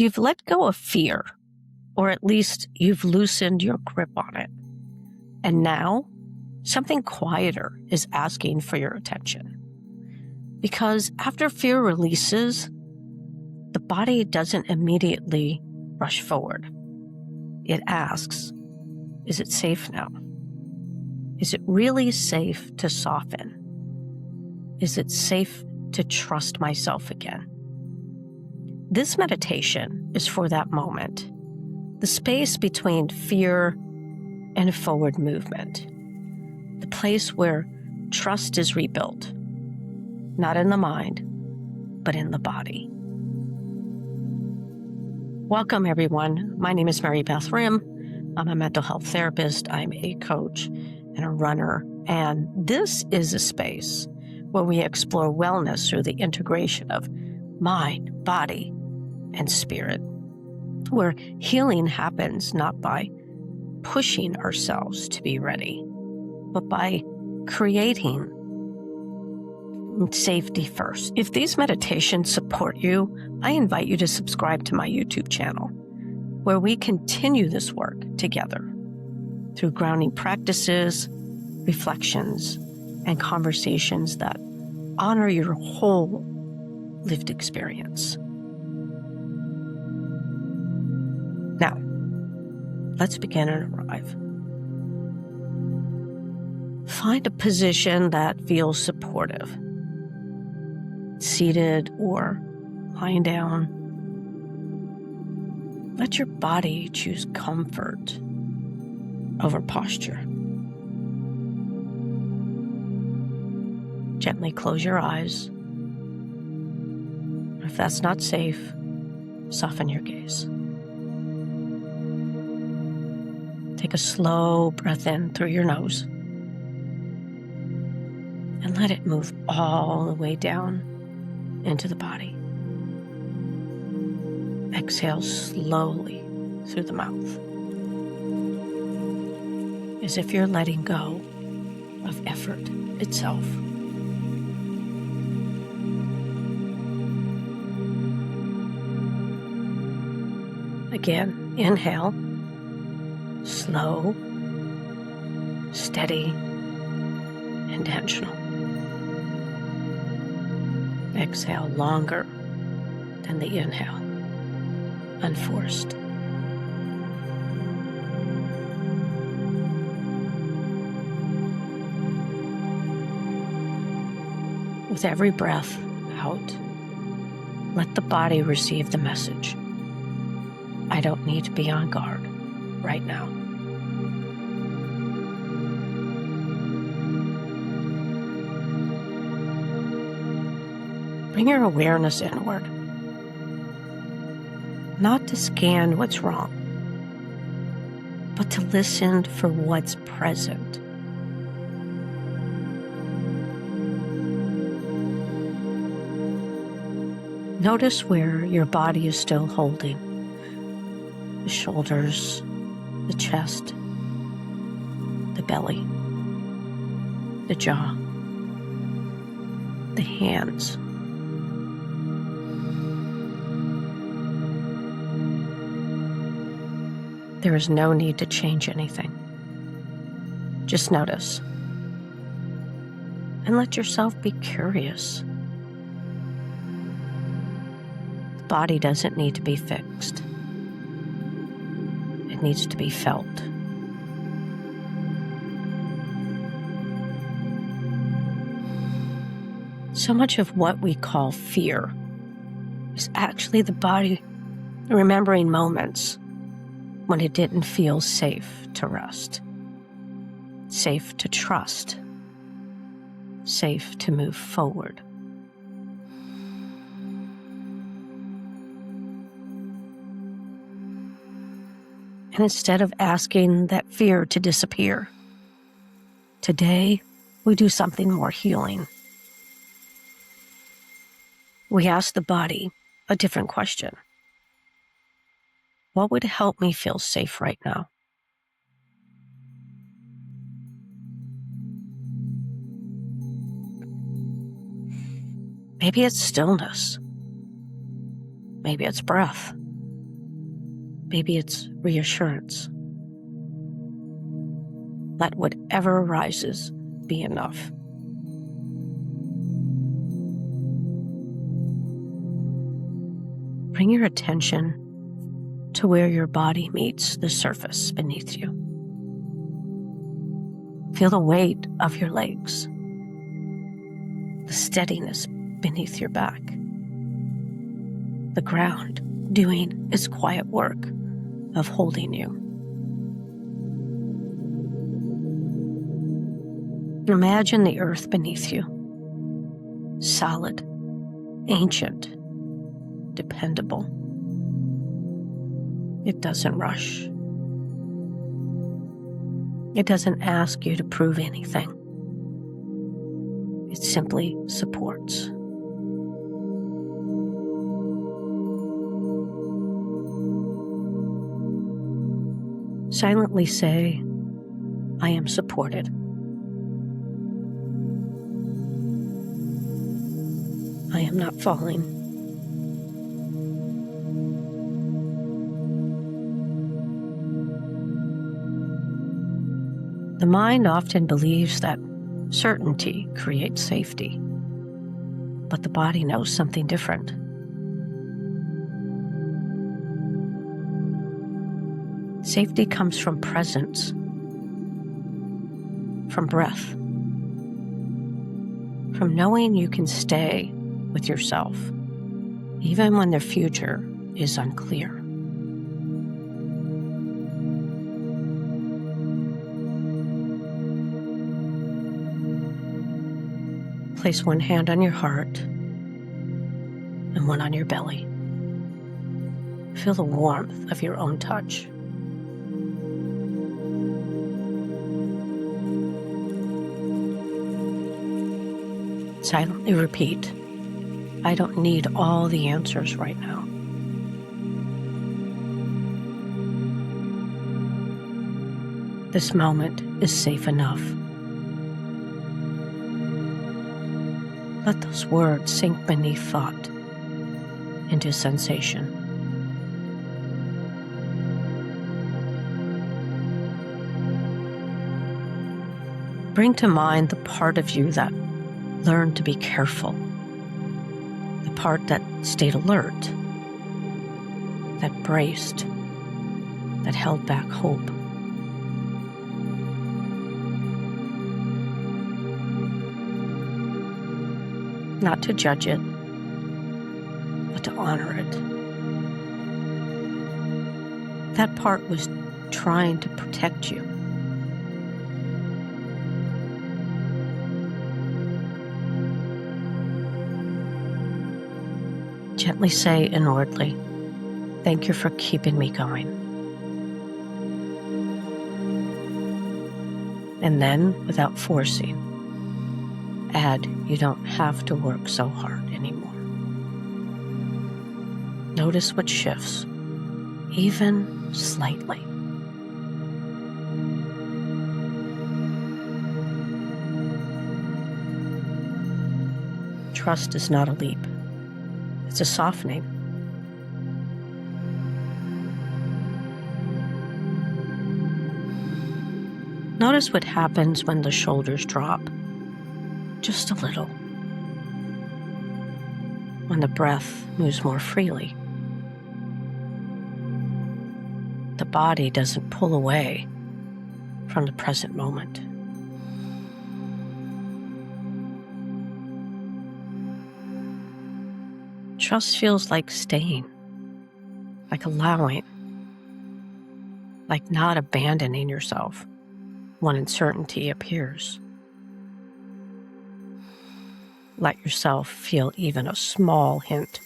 You've let go of fear, or at least you've loosened your grip on it. And now, something quieter is asking for your attention. Because after fear releases, the body doesn't immediately rush forward. It asks, is it safe now? Is it really safe to soften? Is it safe to trust myself again? This meditation is for that moment, the space between fear and forward movement, the place where trust is rebuilt, not in the mind, but in the body. Welcome, everyone. My name is Mary Beth Rim. I'm a mental health therapist. I'm a coach and a runner. And this is a space where we explore wellness through the integration of mind, body, and spirit, where healing happens not by pushing ourselves to be ready, but by creating safety first. If these meditations support you, I invite you to subscribe to my YouTube channel, where we continue this work together through grounding practices, reflections, and conversations that honor your whole lived experience. Now, let's begin and arrive. Find a position that feels supportive, seated or lying down. Let your body choose comfort over posture. Gently close your eyes. If that's not safe, soften your gaze. Take a slow breath in through your nose and let it move all the way down into the body. Exhale slowly through the mouth, as if you're letting go of effort itself. Again, inhale, slow, steady, intentional. Exhale longer than the inhale, unforced. With every breath out, let the body receive the message. I don't need to be on guard right now. Bring your awareness inward, not to scan what's wrong, but to listen for what's present. Notice where your body is still holding: the shoulders, the chest, the belly, the jaw, the hands. There is no need to change anything. Just notice and let yourself be curious. The body doesn't need to be fixed. It needs to be felt. So much of what we call fear is actually the body remembering moments when it didn't feel safe to rest, safe to trust, safe to move forward. And instead of asking that fear to disappear, today we do something more healing. We ask the body a different question. What would help me feel safe right now? Maybe it's stillness. Maybe it's breath. Maybe it's reassurance. Let whatever arises be enough. Bring your attention to where your body meets the surface beneath you. Feel the weight of your legs, the steadiness beneath your back, the ground doing its quiet work of holding you. Imagine the earth beneath you, solid, ancient, dependable. It doesn't rush. It doesn't ask you to prove anything. It simply supports. Silently say, I am supported. I am not falling. The mind often believes that certainty creates safety, but the body knows something different. Safety comes from presence, from breath, from knowing you can stay with yourself, even when the future is unclear. Place one hand on your heart and one on your belly. Feel the warmth of your own touch. Silently repeat, I don't need all the answers right now. This moment is safe enough. Let those words sink beneath thought into sensation. Bring to mind the part of you that learned to be careful, the part that stayed alert, that braced, that held back hope. Not to judge it, but to honor it. That part was trying to protect you. Gently say inwardly, thank you for keeping me going. And then, without forcing, add you don't have to work so hard anymore. Notice what shifts, even slightly. Trust is not a leap. It's a softening. Notice what happens when the shoulders drop, just a little. When the breath moves more freely. The body doesn't pull away from the present moment. Trust feels like staying, like allowing, like not abandoning yourself when uncertainty appears. Let yourself feel even a small hint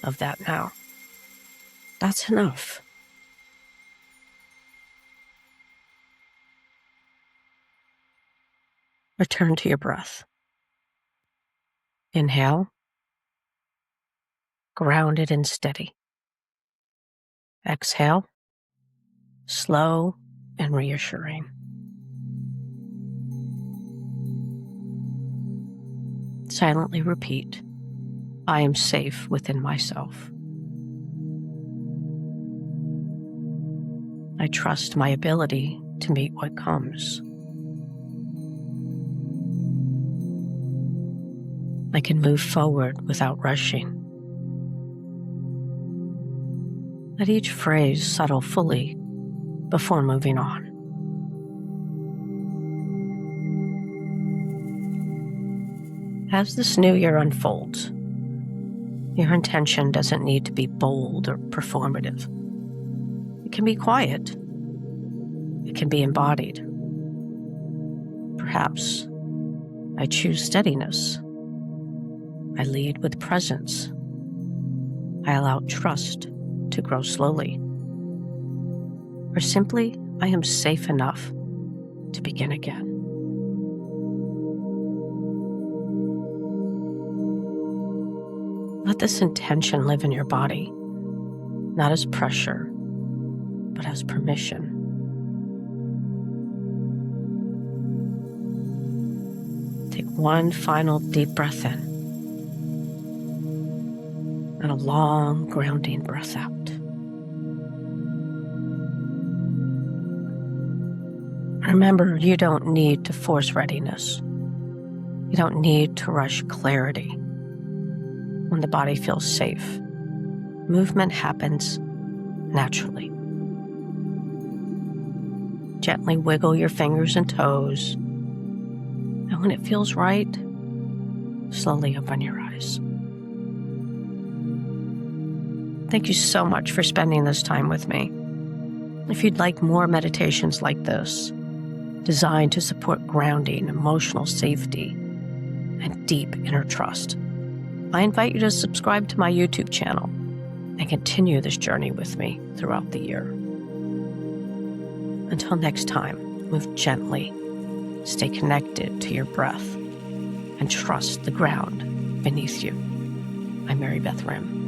of that now. That's enough. Return to your breath. Inhale. Grounded and steady. Exhale, slow and reassuring. Silently repeat, I am safe within myself. I trust my ability to meet what comes. I can move forward without rushing. Let each phrase settle fully before moving on. As this new year unfolds, your intention doesn't need to be bold or performative. It can be quiet. It can be embodied. Perhaps I choose steadiness. I lead with presence. I allow trust to grow slowly. Or simply, I am safe enough to begin again. Let this intention live in your body, not as pressure, but as permission. Take one final deep breath in and a long, grounding breath out. Remember, you don't need to force readiness. You don't need to rush clarity. When the body feels safe, movement happens naturally. Gently wiggle your fingers and toes, and when it feels right, slowly open your eyes. Thank you so much for spending this time with me. If you'd like more meditations like this, designed to support grounding, emotional safety, and deep inner trust, I invite you to subscribe to my YouTube channel and continue this journey with me throughout the year. Until next time, move gently, stay connected to your breath, and trust the ground beneath you. I'm Mary Beth Rim.